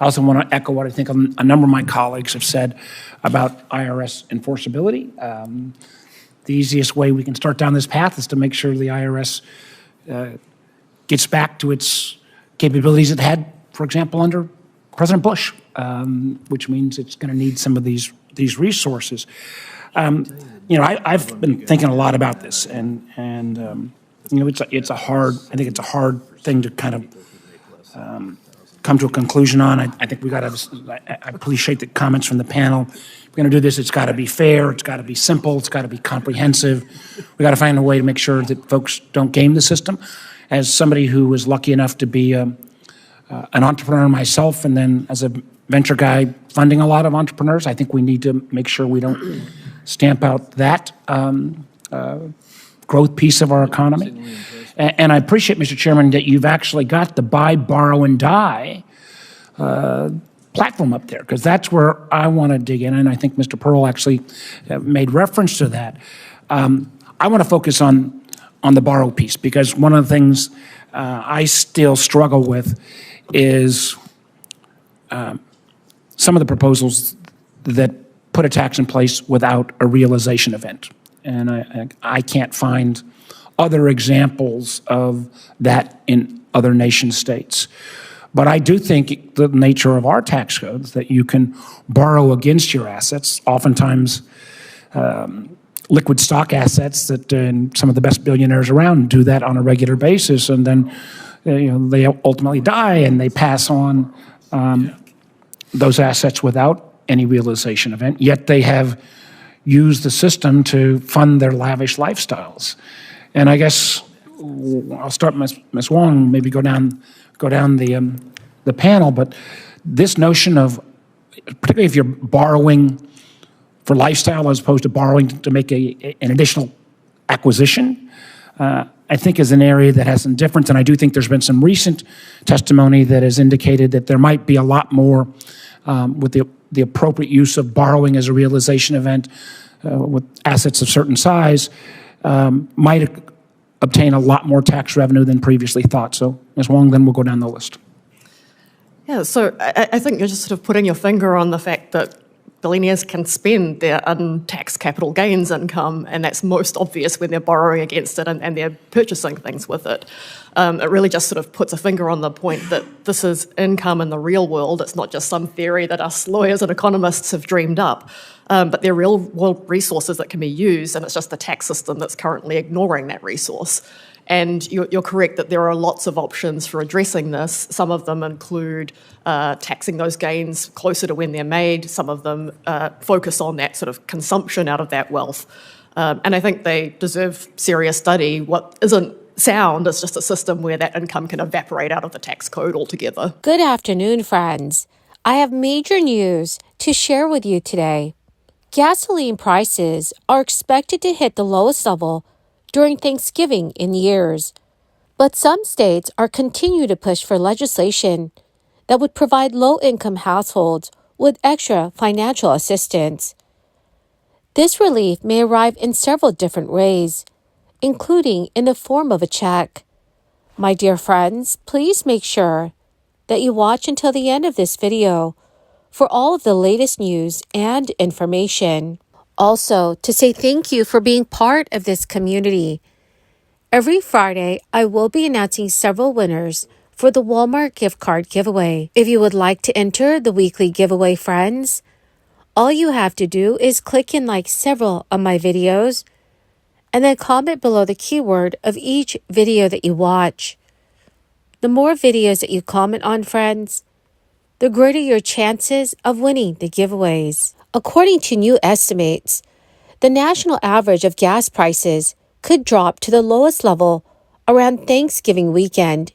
I also want to echo what I think a number of my colleagues have said about IRS enforceability. The easiest way we can start down this path is to make sure the IRS gets back to its capabilities it had, for example, under President Bush, which means it's going to need some of these resources. I've been thinking a lot about this, and it's a hard thing to kind of come to a conclusion on. I think I appreciate the comments from the panel. If we're going to do this, it's got to be fair, it's got to be simple, it's got to be comprehensive. We got to find a way to make sure that folks don't game the system. As somebody who was lucky enough to be an entrepreneur myself, and then as a venture guy funding a lot of entrepreneurs, I think we need to make sure we don't stamp out that growth piece of our economy. And I appreciate, Mr. Chairman, that you've actually got the buy, borrow, and die platform up there, because that's where I want to dig in, and I think Mr. Pearl actually made reference to that. I want to focus on the borrow piece, because one of the things I still struggle with is some of the proposals that put a tax in place without a realization event. And I can't find other examples of that in other nation states. But I do think the nature of our tax codes, that you can borrow against your assets, oftentimes liquid stock assets, that some of the best billionaires around do that on a regular basis, and then they ultimately die and they pass on those assets without any realization event, yet they have used the system to fund their lavish lifestyles. And I guess I'll start, Ms. Wong, maybe go down the panel, but this notion of, particularly if you're borrowing for lifestyle as opposed to borrowing to make an additional acquisition, I think is an area that has some difference. And I do think there's been some recent testimony that has indicated that there might be a lot more with the appropriate use of borrowing as a realization event with assets of certain size, might obtain a lot more tax revenue than previously thought. So, Ms. Wong, then we'll go down the list. Yeah, so I think you're just sort of putting your finger on the fact that billionaires can spend their untaxed capital gains income, and that's most obvious when they're borrowing against it and they're purchasing things with it. It really just sort of puts a finger on the point that this is income in the real world. It's not just some theory that us lawyers and economists have dreamed up, but they're real world resources that can be used, and it's just the tax system that's currently ignoring that resource. And you're correct that there are lots of options for addressing this. Some of them include taxing those gains closer to when they're made. Some of them focus on that sort of consumption out of that wealth. And I think they deserve serious study. What isn't sound is just a system where that income can evaporate out of the tax code altogether. Good afternoon, friends. I have major news to share with you today. Gasoline prices are expected to hit the lowest level during Thanksgiving in years. But some states are continuing to push for legislation that would provide low-income households with extra financial assistance. This relief may arrive in several different ways, including in the form of a check. My dear friends, please make sure that you watch until the end of this video for all of the latest news and information. Also, to say thank you for being part of this community. Every Friday, I will be announcing several winners for the Walmart gift card giveaway. If you would like to enter the weekly giveaway, friends, all you have to do is click and like several of my videos, and then comment below the keyword of each video that you watch. The more videos that you comment on, friends, the greater your chances of winning the giveaways. According to new estimates, the national average of gas prices could drop to the lowest level around Thanksgiving weekend.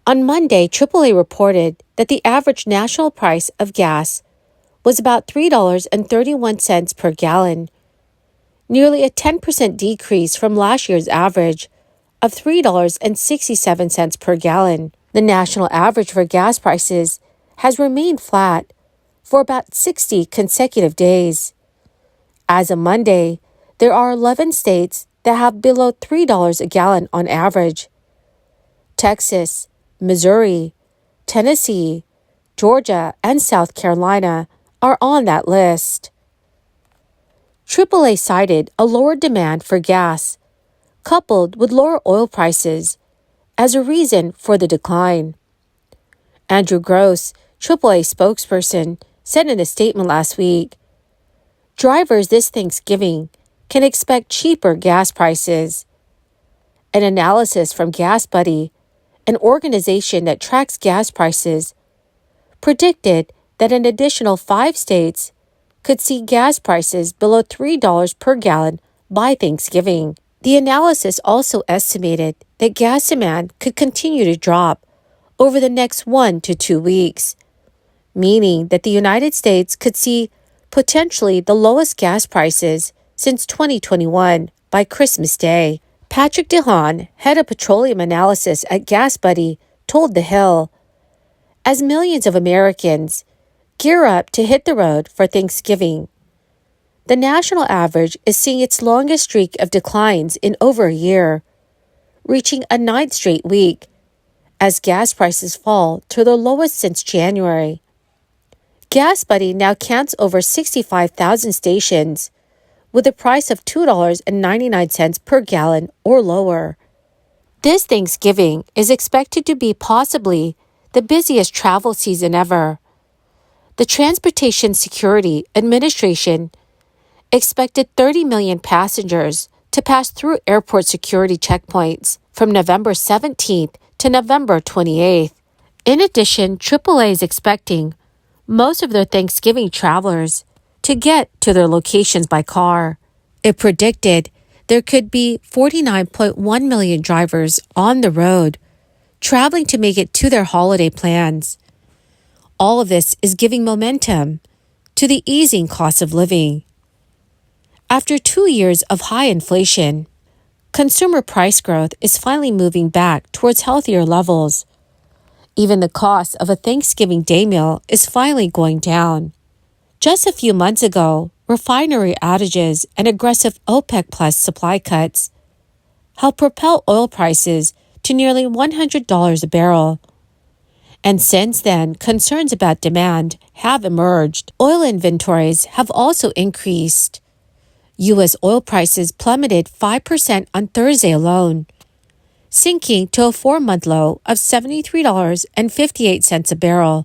On Monday, AAA reported that the average national price of gas was about $3.31 per gallon, nearly a 10% decrease from last year's average of $3.67 per gallon. The national average for gas prices has remained flat for about 60 consecutive days. As of Monday, there are 11 states that have below $3 a gallon on average. Texas, Missouri, Tennessee, Georgia, and South Carolina are on that list. AAA cited a lower demand for gas, coupled with lower oil prices, as a reason for the decline. Andrew Gross, AAA spokesperson, said in a statement last week, "Drivers this Thanksgiving can expect cheaper gas prices." An analysis from GasBuddy, an organization that tracks gas prices, predicted that an additional 5 states could see gas prices below $3 per gallon by Thanksgiving. The analysis also estimated that gas demand could continue to drop over the next 1 to 2 weeks, meaning that the United States could see potentially the lowest gas prices since 2021 by Christmas Day. Patrick DeHaan, head of petroleum analysis at GasBuddy, told The Hill, "As millions of Americans gear up to hit the road for Thanksgiving, the national average is seeing its longest streak of declines in over a year, reaching a 9th straight week, as gas prices fall to their lowest since January." GasBuddy now counts over 65,000 stations, with a price of $2.99 per gallon or lower. This Thanksgiving is expected to be possibly the busiest travel season ever. The Transportation Security Administration expected 30 million passengers to pass through airport security checkpoints from November 17th to November 28th. In addition, AAA is expecting most of their Thanksgiving travelers to get to their locations by car. It predicted there could be 49.1 million drivers on the road, traveling to make it to their holiday plans. All of this is giving momentum to the easing cost of living. After 2 years of high inflation, consumer price growth is finally moving back towards healthier levels. Even the cost of a Thanksgiving Day meal is finally going down. Just a few months ago, refinery outages and aggressive OPEC Plus supply cuts helped propel oil prices to nearly $100 a barrel. And since then, concerns about demand have emerged. Oil inventories have also increased. U.S. oil prices plummeted 5% on Thursday alone, sinking to a 4-month low of $73.58 a barrel.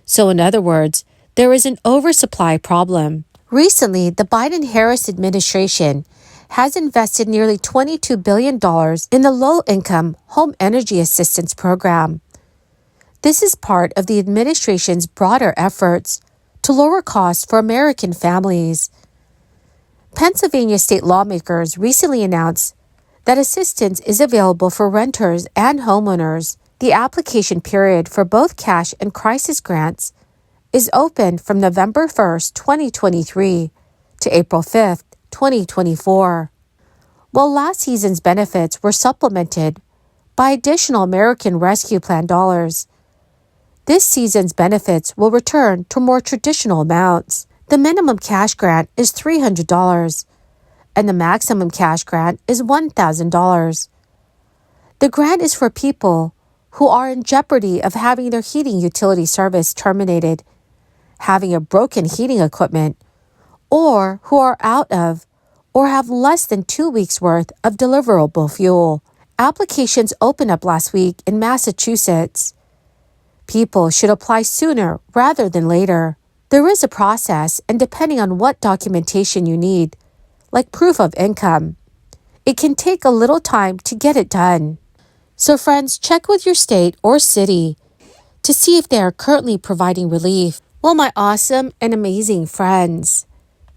So in other words, there is an oversupply problem. Recently, the Biden-Harris administration has invested nearly $22 billion in the Low-Income Home Energy Assistance Program. This is part of the administration's broader efforts to lower costs for American families. Pennsylvania state lawmakers recently announced that assistance is available for renters and homeowners. The application period for both cash and crisis grants is open from November 1st, 2023 to April 5th, 2024. While last season's benefits were supplemented by additional American Rescue Plan dollars, this season's benefits will return to more traditional amounts. The minimum cash grant is $300, and the maximum cash grant is $1,000. The grant is for people who are in jeopardy of having their heating utility service terminated, having a broken heating equipment, or who are out of or have less than 2 weeks' worth of deliverable fuel. Applications opened up last week in Massachusetts. People should apply sooner rather than later. There is a process, and depending on what documentation you need, like proof of income, it can take a little time to get it done. So friends, check with your state or city to see if they are currently providing relief. Well, my awesome and amazing friends,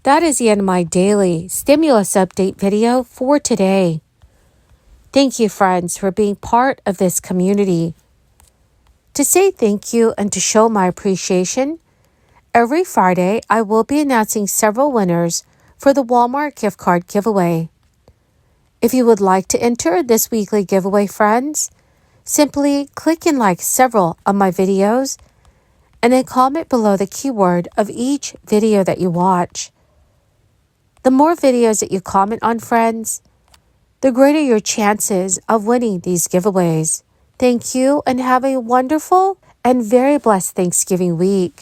that is the end of my daily stimulus update video for today. Thank you, friends, for being part of this community. To say thank you and to show my appreciation, every Friday I will be announcing several winners for the Walmart gift card giveaway. If you would like to enter this weekly giveaway, friends, simply click and like several of my videos and then comment below the keyword of each video that you watch. The more videos that you comment on, friends, the greater your chances of winning these giveaways. Thank you and have a wonderful and very blessed Thanksgiving week.